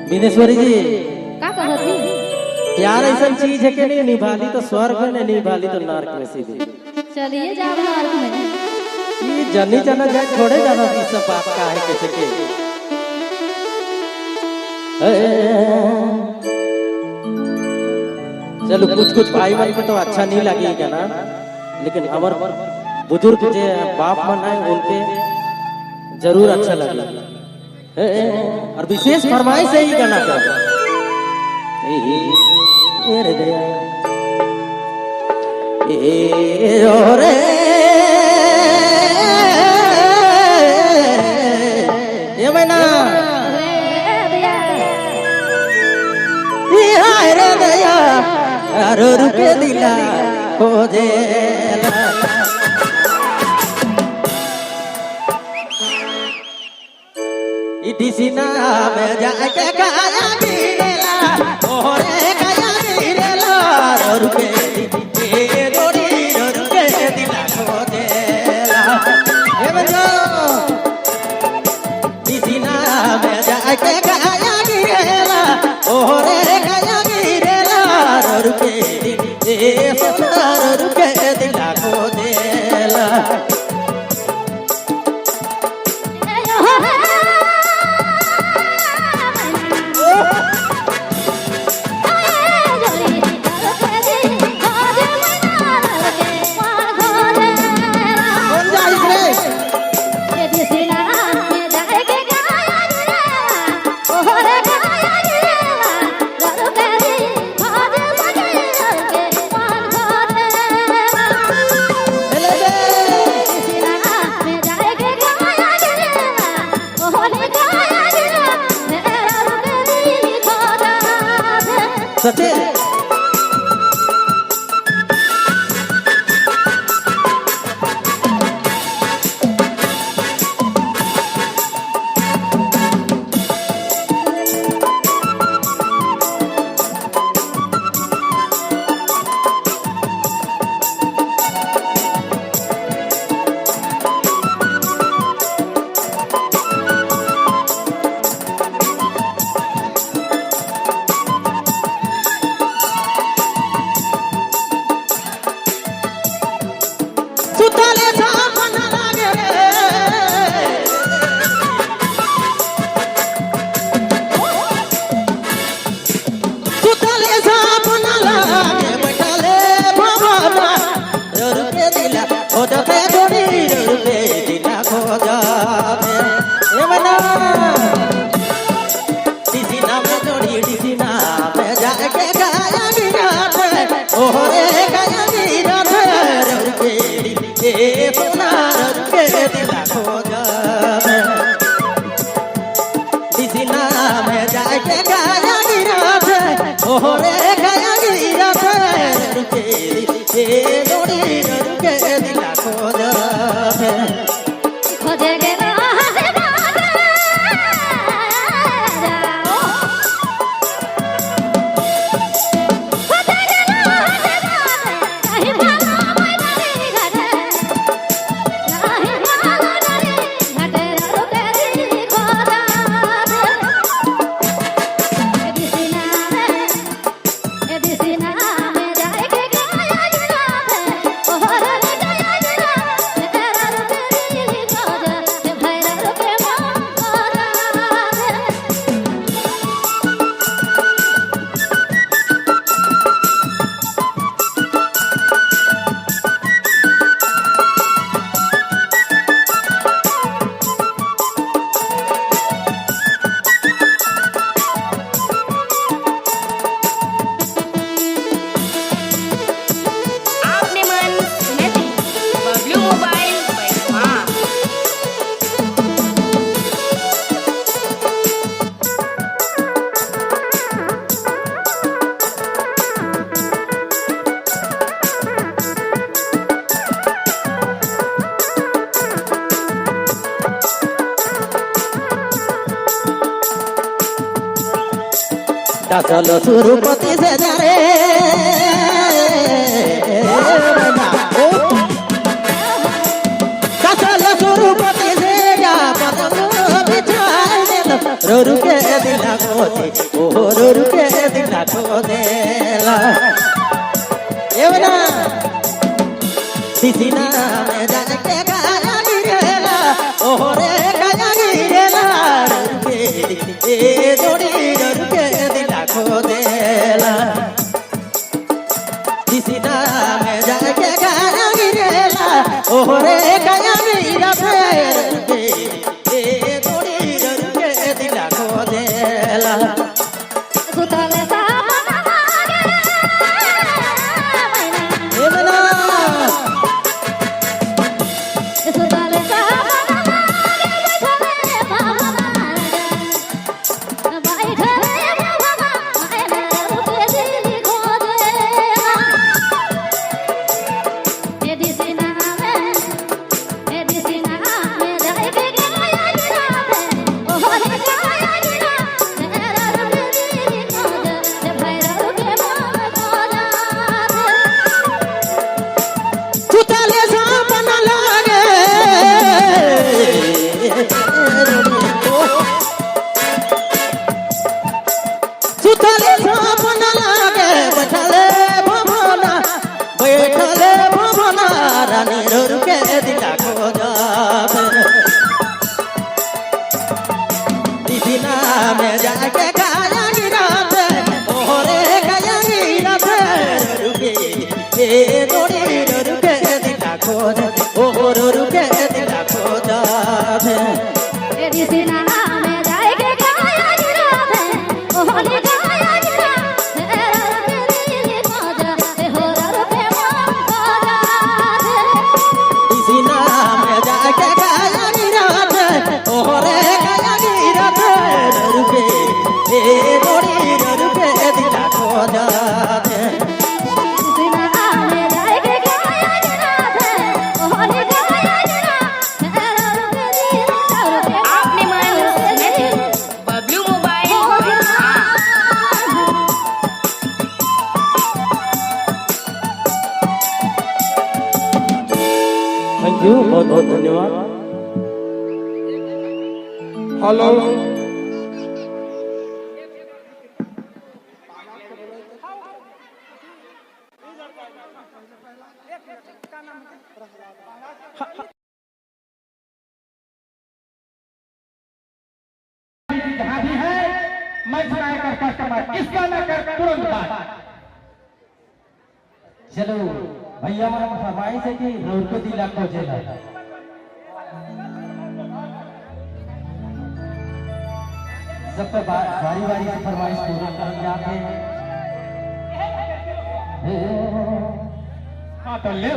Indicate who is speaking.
Speaker 1: बिनेश्वरी जी,
Speaker 2: का कहत थी?
Speaker 1: प्यार ऐसा चीज है कि नहीं निभाली तो स्वर्ग में, नहीं निभाली तो नरक में सीधी।
Speaker 2: चलिए जाओ नर्क में।
Speaker 1: ये जनी जना जाए थोड़े जाना इस सब बात का है कैसे के। चलो कुछ कुछ भाई भाई को तो अच्छा नहीं लगेगा ना, लेकिन हमार बुजुर्ग जो बाप मन है उनके जरूर अच्छा लगेगा। और विशेष फरमाइश है ही गाना का। रे दया रे ये मैना रे दया अरे रुके दिला हो जेला इटिसिना में जाके गाया गिरेला ओरे गाया गिरेला रुके ए दोड़ी रुके दिला हो देला ए बंजो इटिसिना में जाके गाया गिरेला ओरे गाया गिरेला रुके ए ससुरा रुके दिला हो देला सचे सुतले सामन लागे सुतले सामन लागे बैठले भवना रुके दिला हो जाते गोरी रुके दिला हो जाते ए मना दिसिना में जोड़ी दिसिना में जाके गाया गिराते ओरे गाया गिराते रुके ए सोना रुके दिला हो जाते दिसिना में जाके गाया गिराते ओरे गाया गिराते रुके ए जोड़ी रुके दिला हो जाते
Speaker 2: खोजे के राहे बाजा जाओ खोजे के राहे बाजा कहीं भाला मैं नहीं घरे कहीं भाला नहीं घटे रुके दी खोजा ए दिसिना में जाए के गाया गिराते ओहरे गाया गिराते तेरा रुके दी खोजा ए भैरा रुके मन खोजा
Speaker 3: Abneman Suneti Blue Mobile by Smart.
Speaker 1: दसल सुरपति से जरे दसल सुरपति से जा पतंग बिछाए रोरू के दिला को दे ओ रोरू के दिला को देला ये बना सीसीना में जाके गाया गिरेला ओ रे गाया गिरेला ए जोड़ी रोरू के दिला को देला सीसीना में जाके गाया गिरेला ओ रे गाया गिरा फेर ए जोड़ी रोरू के दिला को देला
Speaker 2: सुतले सामना
Speaker 1: ये बना
Speaker 2: सुतले सामना बैठले बाबा बैठले बाबा रुके दिल को देला ए दिसिना में जाए के गाया गिरा ओ रे गाया गिरा तेरा रुके दिल को दे भैरा रुके मन को जा
Speaker 1: सुतले सापन लागे सुतले सापन लागे बैठले भवना रानी रोरू के दिला को जावे दिसिना में जाके गाया गिराते ओरे गाया गिराते रोरू के ए जोड़ी रोरू के दिला को जावे ओ रोरू के दिला को जावे
Speaker 2: ए दिसिना में जाए के गाया गिरा ओ रे गाया गिरा तेरा रुके दिल को जा ए हो रुके मन को जा
Speaker 1: दिसिना में जाके गाया गिराते ओरे गाया गिराते रोरू के ए जोड़ी रोरू के दिला को जावे
Speaker 2: दिसिना में जाए के गाया गिरा ओ रे गाया गिरा तेरा रुके दिल
Speaker 3: आपने मन बबलू मोबाइल
Speaker 1: थैंक यू बहुत बहुत धन्यवाद
Speaker 4: हेलो जहाँ भी है मैं सुनाया कर कस्टमर इसका न कर तुरंत बात
Speaker 1: चलो भैया मन फरमाइश है कि रोड को दिला को जेला सब पे बारी बारी से फरमाइश पूरा कर जाते हैं
Speaker 4: हाँ तो ले